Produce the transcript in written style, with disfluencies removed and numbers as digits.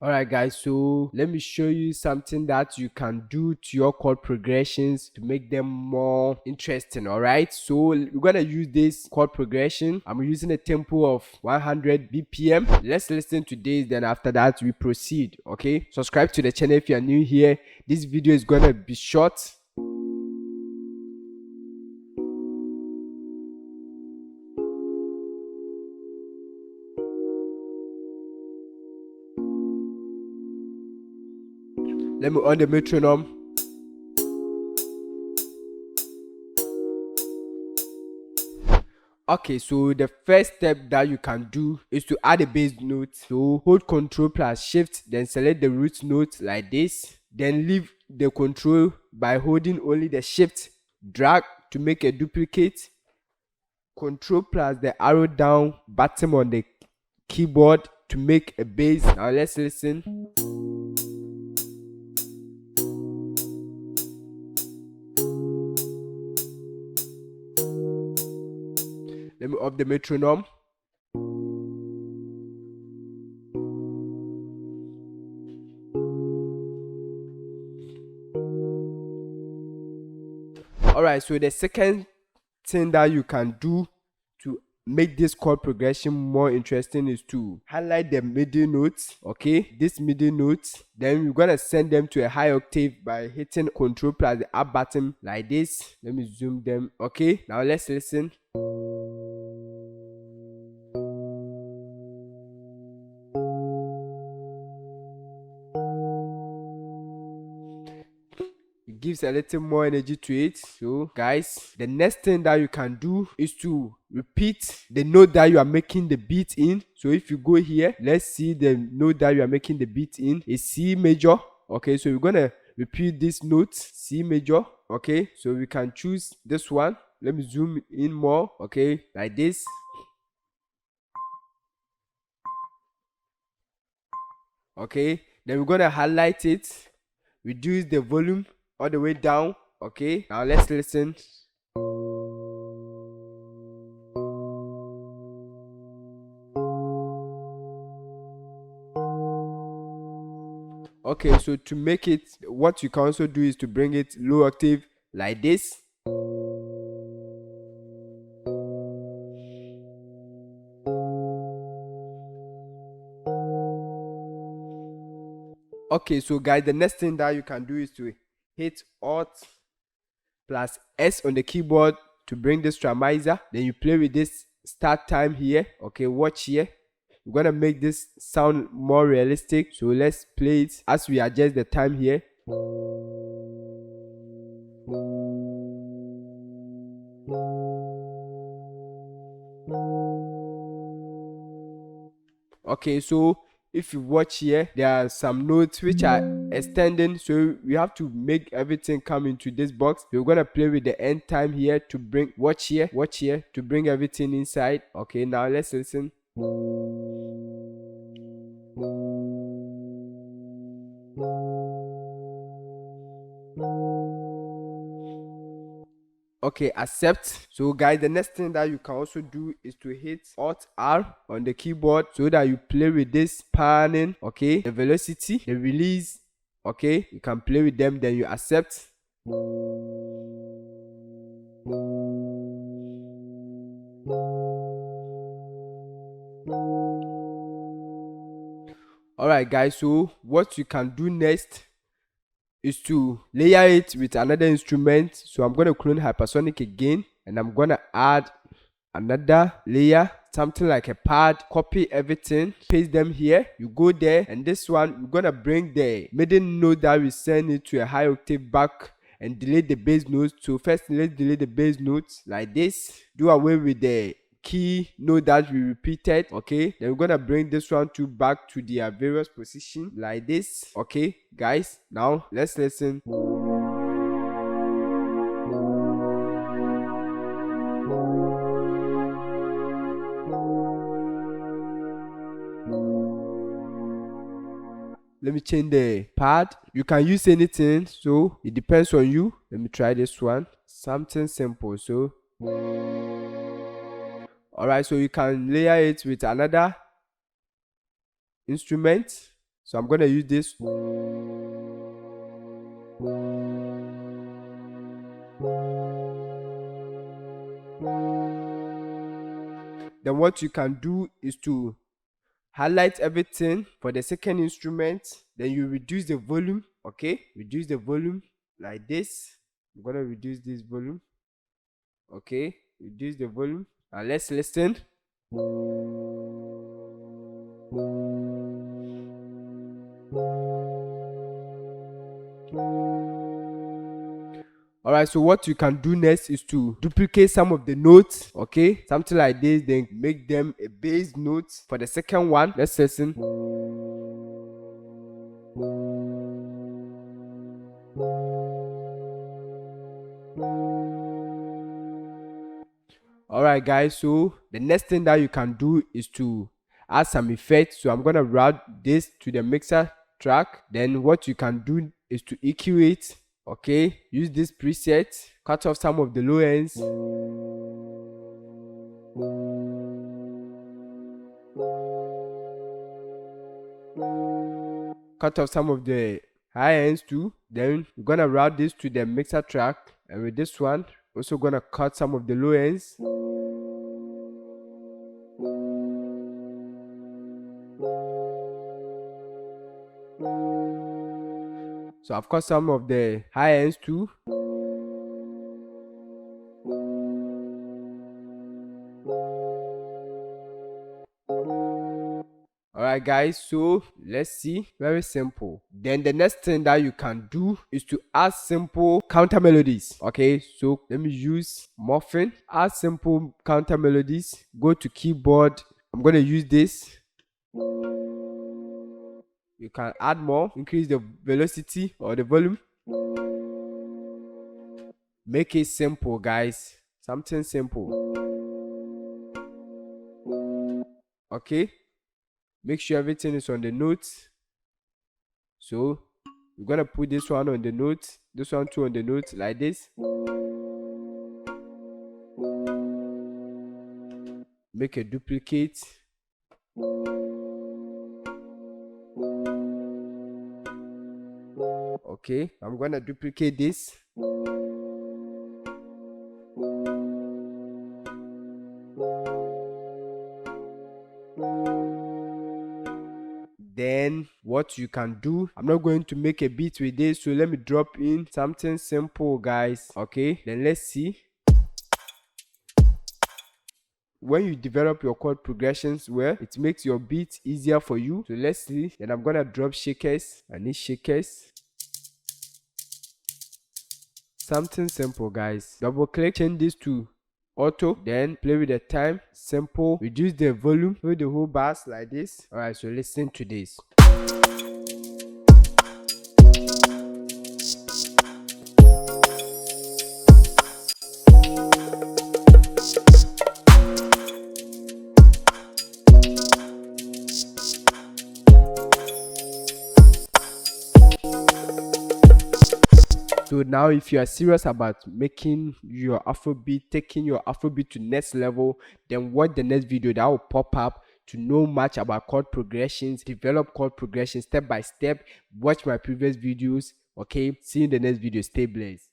Alright guys, so let me show you something that you can do to your chord progressions to make them more interesting. Alright, so we're gonna use this chord progression. I'm using a tempo of 100 BPM. Let's listen to this, then after that we proceed. Okay, subscribe to the channel if you are new here. This video is gonna be short. Let me on the metronome. Okay, so the first step that you can do is to add a bass note. So hold Ctrl plus Shift, then select the root note like this. Then leave the control by holding only the Shift. Drag to make a duplicate. Ctrl plus the arrow down button on the keyboard to make a bass. Now let's listen. Let me up the metronome. Alright, so the second thing that you can do to make this chord progression more interesting is to highlight the middle notes. Okay, this middle notes, then we're gonna send them to a high octave by hitting Ctrl plus the up button like this. Let me zoom them. Okay, now let's listen. It gives a little more energy to it. So guys, the next thing that you can do is to repeat the note that you are making the beat in. So if you go here, let's see the note that you are making the beat in is C major. Okay, so we're gonna repeat this note, C major. Okay, so we can choose this one. Let me zoom in more. Okay, like this. Okay, then we're gonna highlight it, reduce the volume all the way down. Okay, now let's listen. Okay, so to make it, what you can also do is to bring it low octave like this. Okay, so guys, the next thing that you can do is to hit Alt plus S on the keyboard to bring this to a miser. Then you play with this start time here. Okay, watch here. We're gonna make this sound more realistic. So let's play it as we adjust the time here. Okay, so if you watch here, there are some notes which are extending, so we have to make everything come into this box. We're gonna play with the end time here to bring watch here to bring everything inside. Okay, now let's listen. Okay, accept. So guys, the next thing that you can also do is to hit Alt R on the keyboard so that you play with this panning. Okay, the velocity, the release. Okay, you can play with them, then you accept. Alright guys, so what you can do next is to layer it with another instrument. So I'm going to clone hypersonic again, and I'm going to add another layer, something like a pad. Copy everything, paste them here. You go there, and this one we're going to bring the middle note that we send it to a high octave back and delete the bass notes. So first let's delete the bass notes like this. Do away with the key note that we repeated. Okay, then we're gonna bring this one to back to their various position like this. Okay guys, now let's listen. Let me change the pad. You can use anything, so it depends on you. Let me try this one, something simple. So alright, so you can layer it with another instrument. So I'm gonna use this. Then what you can do is to highlight everything for the second instrument. Then you reduce the volume. Okay, reduce the volume like this. I'm gonna reduce this volume. Okay, reduce the volume and let's listen. Alright, so what you can do next is to duplicate some of the notes, okay, something like this, then make them a bass note for the second one. Let's listen. Alright guys, so the next thing that you can do is to add some effects. So I'm gonna route this to the mixer track. Then what you can do is to EQ it. Okay, use this preset, cut off some of the low ends. Cut off some of the high ends too. Then we're gonna route this to the mixer track, and with this one also gonna cut some of the low ends. So I've cut some of the high ends too. Alright guys, so let's see. Very simple. Then the next thing that you can do is to add simple counter melodies. Okay, so let me use Muffin. Add simple counter melodies. Go to keyboard. I'm gonna use this. You can add more, increase the velocity or the volume. Make it simple guys, something simple. Okay, make sure everything is on the notes. So we're gonna put this one on the notes, this one too on the notes, like this. Make a duplicate. Okay, I'm gonna duplicate this. Then what you can do, I'm not going to make a beat with this, so let me drop in something simple guys. Okay, then let's see. When you develop your chord progressions well, it makes your beats easier for you. So let's see. Then I'm gonna drop shakers. I need shakers. Something simple guys. Double click, change this to auto, then play with the time. Simple. Reduce the volume, play the whole bass like this. Alright, so listen to this. So now if you are serious about making your Afrobeat, taking your Afrobeat to next level, then watch the next video that will pop up to know much about chord progressions, develop chord progressions step by step. Watch my previous videos. Okay, see you in the next video. Stay blessed.